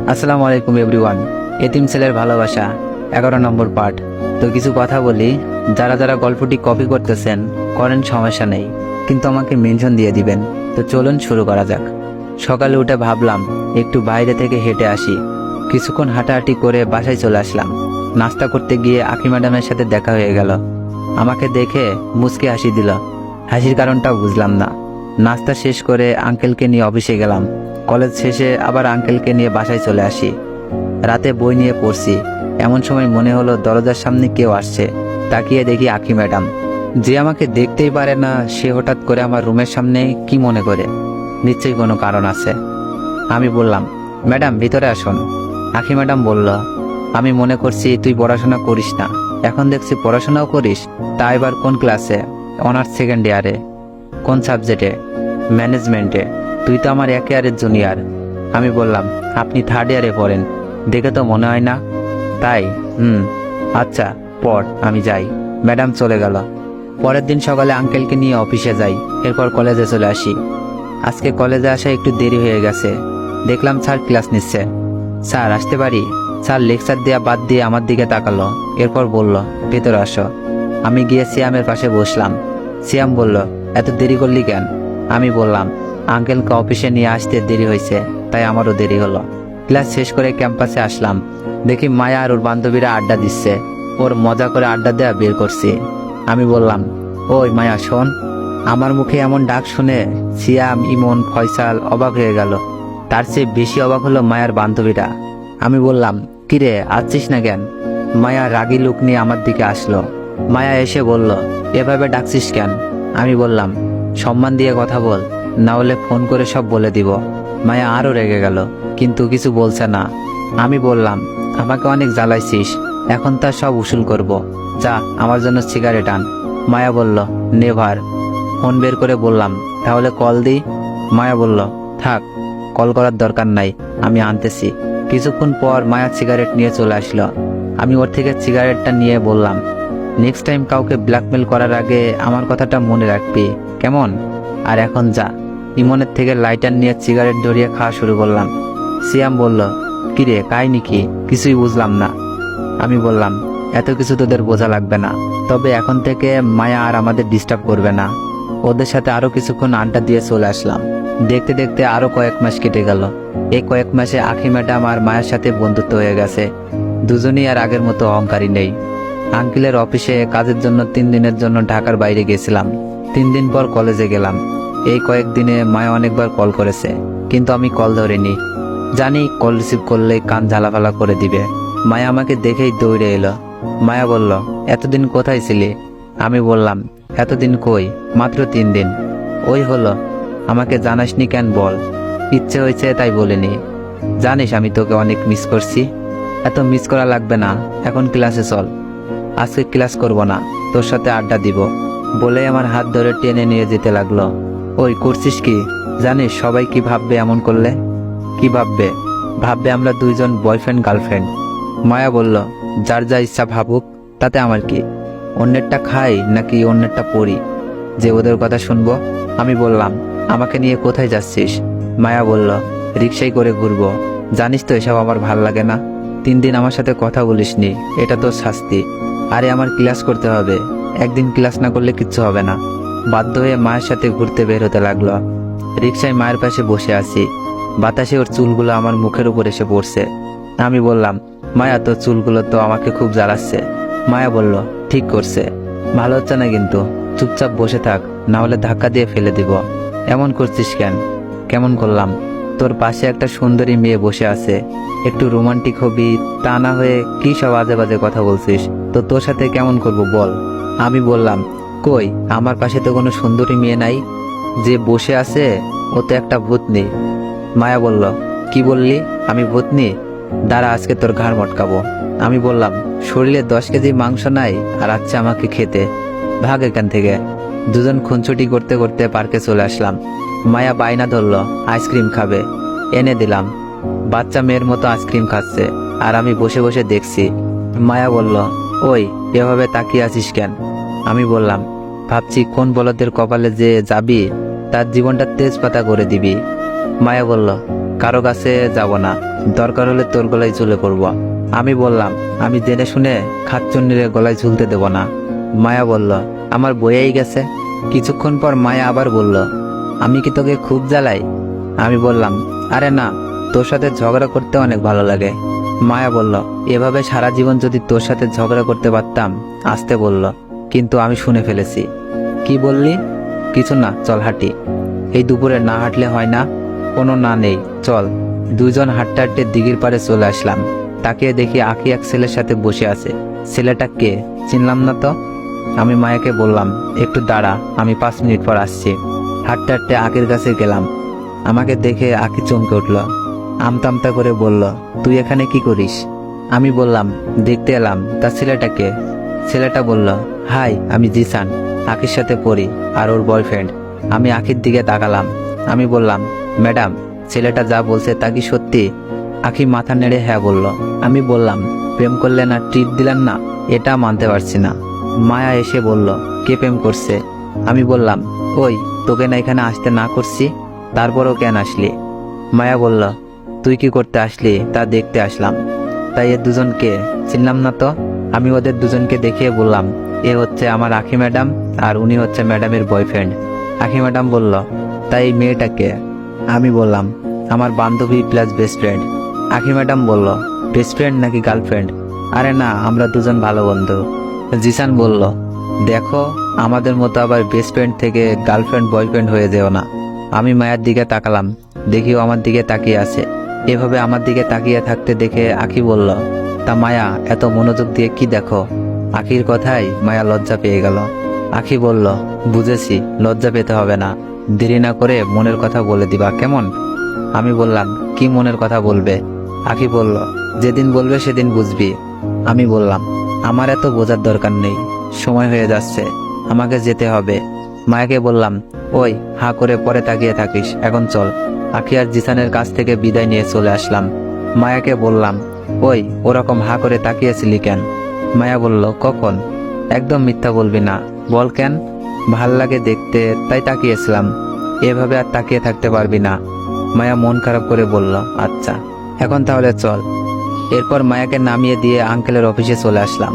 আসসালামু আলাইকুম এভরিওয়ান। এতিম ছেলের ভালোবাসা 11 নম্বর পার্ট। তো কিছু কথা বলি, যারা যারা গল্পটি কপি করতেছেন করেন, সমস্যা নেই, কিন্তু আমাকে মেনশন দিয়ে দিবেন। তো চলুন শুরু করা যাক। সকালে উঠে ভাবলাম একটু বাইরে থেকে হেঁটে আসি। কিছুক্ষণ হাঁটাহাঁটি করে বাসায় চলে আসলাম। নাস্তা করতে গিয়ে আখি ম্যাডামের সাথে দেখা হয়ে গেল। আমাকে দেখে মুচকি হাসি দিল। হাসির কারণটা বুঝলাম না। নাস্তা শেষ করে আঙ্কেলকে নিয়ে অফিসে গেলাম। কলেজ শেষে আবার আঙ্কেলকে নিয়ে বাসায় চলে আসি। রাতে বই নিয়ে পড়ছি, এমন সময় মনে হলো দরজার সামনে কেউ আসছে। তাকিয়ে দেখি আখি ম্যাডাম। যে আমাকে দেখতেই পারে না, সে হঠাৎ করে আমার রুমের সামনে কি মনে করে? নিশ্চয়ই কোনো কারণ আছে। আমি বললাম, ম্যাডাম ভিতরে আসুন। আখি ম্যাডাম বলল, আমি মনে করছি তুই পড়াশোনা করিস না, এখন দেখছি পড়াশোনাও করিস। তা এবার কোন ক্লাসে? অনার্স সেকেন্ড ইয়ারে। কোন সাবজেক্টে? ম্যানেজমেন্টে। তুই তো আমার 1 ইয়ারের জুনিয়র। আমি বললাম, আপনি 3rd ইয়ারে পড়েন, দেখে তো মনে হয় না। তাই? আচ্ছা পড়, আমি যাই। ম্যাডাম চলে গেল। পরের দিন সকালে আঙ্কেলকে নিয়ে অফিসে যাই, এরপর কলেজে চলে আসি। আজকে কলেজে আসা একটু দেরি হয়ে গেছে। দেখলাম স্যার ক্লাস নিচ্ছে। স্যার আসতে পারি? স্যার লেকচার দেওয়া বাদ দিয়ে আমার দিকে তাকালো, এরপর বলল, ভেতরে আসো। আমি গিয়ে সিয়ামের পাশে বসলাম। সিয়াম বলল, এত দেরি করলি কেন? আমি বললাম, আঙ্কেলকে অফিসে নিয়ে আসতে দেরি হয়েছে, তাই আমারও দেরি হলো। ক্লাস শেষ করে ক্যাম্পাসে আসলাম। দেখি মায়া আর ওর বান্ধবীরা আড্ডা দিচ্ছে। ওর মজা করে আড্ডা দেওয়া বের করছি। আমি বললাম, ওই মায়া শোন। আমার মুখে এমন ডাক শুনে সিয়াম, ইমন, ফয়সাল অবাক হয়ে গেল। তার চেয়ে বেশি অবাক হলো মায়ার বান্ধবীরা। আমি বললাম, কিরে আসছিস না কেন? মায়া রাগী লুক নিয়ে আমার দিকে আসলো। মায়া এসে বলল, এভাবে ডাকছিস কেন? আমি বললাম, সম্মান দিয়ে কথা বল, না হলে ফোন করে সব বলে দিব। মায়া আরও রেগে গেল, কিন্তু কিছু বলছে না। আমি বললাম, আমাকে অনেক জ্বালাইছিস, এখন তার সব উসুল করব। যা আমার জন্য সিগারেট আন। মায়া বলল, নেভার। ফোন বের করে বললাম, তাহলে কল দিই। মায়া বলল, থাক, কল করার দরকার নাই, আমি আনতেছি। কিছুক্ষণ পর মায়া সিগারেট নিয়ে চলে আসলো। আমি ওর থেকে সিগারেটটা নিয়ে বললাম, নেক্সট টাইম কাউকে ব্ল্যাকমেল করার আগে আমার কথাটা মনে রাখবি, কেমন? আর এখন যা। ইমনের থেকে লাইটার নিয়ে সিগারেট ধরিয়ে খাওয়া শুরু করলাম। সিয়াম বলল, কিরে কাহিনী কি? কিছুই বুঝলাম না। আমি বললাম, এত কিছু তোদের বোঝা লাগবে না, তবে এখন থেকে মায়া আর আমাদের ডিস্টার্ব করবে না। ওদের সাথে আরো কিছুক্ষণ আড্ডা দিয়ে চলে আসলাম। দেখতে দেখতে আরো কয়েক মাস কেটে গেল। এই কয়েক মাসে আখি ম্যাডাম আর মায়ের সাথে বন্ধুত্ব হয়ে গেছে। দুজনেই আর আগের মতো অহংকারী নেই। আঙ্কেলের অফিসে কাজের জন্য 3 দিনের জন্য ঢাকার বাইরে গেছিলাম। 3 দিন পর কলেজে গেলাম। এই কয়েকদিনে মায়া অনেকবার কল করেছে, কিন্তু আমি কল ধরিনি। জানি কল রিসিভ করলে কান ঝালাফালা করে দিবে। মায়া আমাকে দেখেই দৌড়ে এলো। মায়া বলল, এতদিন কোথায় ছিলি? আমি বললাম, এতদিন কই, মাত্র 3 দিন। ওই হলো, আমাকে জানাসনি কেন বল? ইচ্ছে হয়েছে তাই বলিনি। জানিস আমি তোকে অনেক মিস করছি। এত মিস করা লাগবে না, এখন ক্লাসে চল। আজকে ক্লাস করব না, তোর সাথে আড্ডা দিব। বলে আমার হাত ধরে টেনে নিয়ে যেতে লাগলো। ওই করছিস কি? জানিস সবাই কি ভাববে এমন করলে? কি ভাববে? ভাববে আমরা দুইজন বয়ফ্রেন্ড গার্লফ্রেন্ড। মায়া বলল, যার যা ইচ্ছা ভাবুক, তাতে আমার কি? অন্যেরটা খাই নাকি অন্যেরটা পড়ি যে ওদের কথা শুনবো? আমি বললাম, আমাকে নিয়ে কোথায় যাচ্ছিস? মায়া বলল, রিক্সায় করে ঘুরবো। জানিস তো এসব আমার ভাল লাগে না। 3 দিন আমার সাথে কথা বলিসনি, এটা তোর শাস্তি। আরে আমার ক্লাস করতে হবে, একদিন ক্লাস না করলে কিচ্ছু হবে না। বাধ্য হয়ে মায়ের সাথে ঘুরতে বের হতে লাগলো। রিক্সায় মায়ের পাশে বসে আছি। বাতাসে ওর চুলগুলো আমার মুখের উপর এসে পড়ছে। আমি বললাম, মায়া তোর চুলগুলো তো আমাকে খুব জ্বালাচ্ছে। মায়া বলল, ঠিক করছে, ভালো হচ্ছে না কিন্তু। চুপচাপ বসে থাক, না হলে ধাক্কা দিয়ে ফেলে দিব। এমন করছিস কেন? কেমন করলাম? তোর পাশে একটা সুন্দরী মেয়ে বসে আছে, একটু রোমান্টিক হবি, তা না হয়ে কি সব আজে বাজে কথা বলছিস? তো তোর সাথে কেমন করব বল? আমি বললাম, কই, আমার পাশে তো কোনো সুন্দরী মেয়ে নাই। যে বসে আছে ও তো একটা ভূতনি। মায়া বলল, কি বললি? আমি ভূতনি? দাঁড়া, আজকে তোর ঘাড় মটকাবো। আমি বললাম, শরীরে 10 কেজি মাংস নাই আর আচ্ছা আমাকে খেতে? ভাগ এখান থেকে। দুজন খুনছুটি করতে করতে পার্কে চলে আসলাম। মায়া বায়না ধরলো আইসক্রিম খাবে, এনে দিলাম। বাচ্চা মেয়ের মতো আইসক্রিম খাচ্ছে, আর আমি বসে বসে দেখছি। মায়া বলল, ওই এভাবে তাকিয়ে আছিস কেন? আমি বললাম, ভাবছি কোন বলদের কপালে যে যাবি, তার জীবনটা তেজপাতা করে দিবি। মায়া বলল, কারো কাছে যাব না, দরকার হলে তোর গলায় ঝুলে পড়ব। আমি বললাম, আমি জেনে শুনে খাচ্চন্নিরে গলায় ঝুলতে দেব না। মায়া বলল, আমার বইয়েই গেছে। কিছুক্ষণ পর মায়া আবার বলল, আমি কি তোকে খুব জ্বালাই? আমি বললাম, আরে না, তোর সাথে ঝগড়া করতে অনেক ভালো লাগে। মায়া বলল, এভাবে সারা জীবন যদি তোর সাথে ঝগড়া করতে পারতাম। আসতে বলল, কিন্তু আমি শুনে ফেলেছি। কি বললি? কিছু না, চল হাঁটি। এই দুপুরে না হাঁটলে হয় না? কোনো না নেই, চল। দুজন হাঁটতে হাঁটতে দিঘির পাড়ে চলে আসলাম। তাকিয়ে দেখি আঁখি এক ছেলের সাথে বসে আছে। ছেলেটা কে চিনলাম না তো। আমি মায়াকে বললাম, একটু দাঁড়া, আমি 5 মিনিট পর আসছি। হাঁটতে হাঁটতে আঁখির কাছে গেলাম। আমাকে দেখে আঁখি চমকে উঠল, আমতামতা করে বলল, তুই এখানে কি করিস? আমি বললাম, দেখতে এলাম। তা ছেলেটাকে? ছেলেটা বলল, হাই, আমি জিসান, আঁখির সাথে পড়ি, আর ওর বয়ফ্রেন্ড। আমি আঁখির দিকে তাকালাম। আমি বললাম, ম্যাডাম, ছেলেটা যা বলছে তা কি সত্যি? আঁখি মাথা নেড়ে হ্যাঁ বলল। আমি বললাম, প্রেম করলে না ট্রিট দিলেন না? এটা মানতে পারছি না। মায়া এসে বলল, কে প্রেম করছে? আমি বললাম, ওই, তোকে না এখানে আসতে না করছি, তারপরও কেন আসলি? মায়া বলল, তুই কি করতে আসলি তা দেখতে আসলাম। তাই এ দুজনকে চিনলাম না তো। আমি ওদের দুজনকে দেখিয়ে বললাম, এ হচ্ছে আমার আঁখি ম্যাডাম, আর উনি হচ্ছে ম্যাডামের বয়ফ্রেন্ড। আঁখি ম্যাডাম বলল, তাই এই মেয়েটাকে? আমি বললাম, আমার বান্ধবী প্লাস বেস্ট ফ্রেন্ড। আঁখি ম্যাডাম বলল, বেস্ট ফ্রেন্ড নাকি গার্লফ্রেন্ড? আরে না, আমরা দুজন ভালো বন্ধু। জিসান বলল, দেখো, আমাদের মতো আবার বেস্ট ফ্রেন্ড থেকে গার্লফ্রেন্ড বয়ফ্রেন্ড হয়ে যেও না। আমি মায়ের দিকে তাকালাম, দেখিও আমার দিকে তাকিয়ে আছে। এভাবে আমার দিকে তাকিয়ে থাকতে দেখে আঁখি বলল, তা মায়া, এত মনোযোগ দিয়ে কি দেখো? আঁখির কথায় মায়া লজ্জা পেয়ে গেল। আঁখি বলল, বুঝেছি, লজ্জা পেতে হবে না, দেরি না করে মনের কথা বলে দিবা, কেমন? আমি বললাম, কি মনের কথা বলবে? আঁখি বলল, যেদিন বলবে সেদিন বুঝবি। আমি বললাম, আমার এত বোঝার দরকার নেই, সময় হয়ে যাচ্ছে, আমাকে যেতে হবে। মায়াকে বললাম, ওই, হাঁ করে পরে তাকিয়ে থাকিস, এখন চল। আঁখি আর জিসানের কাছ থেকে বিদায় নিয়ে চলে আসলাম। মায়াকে বললাম, ওই, ওরকম হাঁ করে তাকিয়েছিলি কেন? মায়া বলল, কখন? একদম মিথ্যা বলবি না, বল কেন? ভাল লাগে দেখতে, তাই তাকিয়েছিলাম। এভাবে আর তাকিয়ে থাকতে পারবি না। মায়া মন খারাপ করে বলল, আচ্ছা, এখন তাহলে চল। এরপর মায়াকে নামিয়ে দিয়ে আঙ্কেলের অফিসে চলে আসলাম।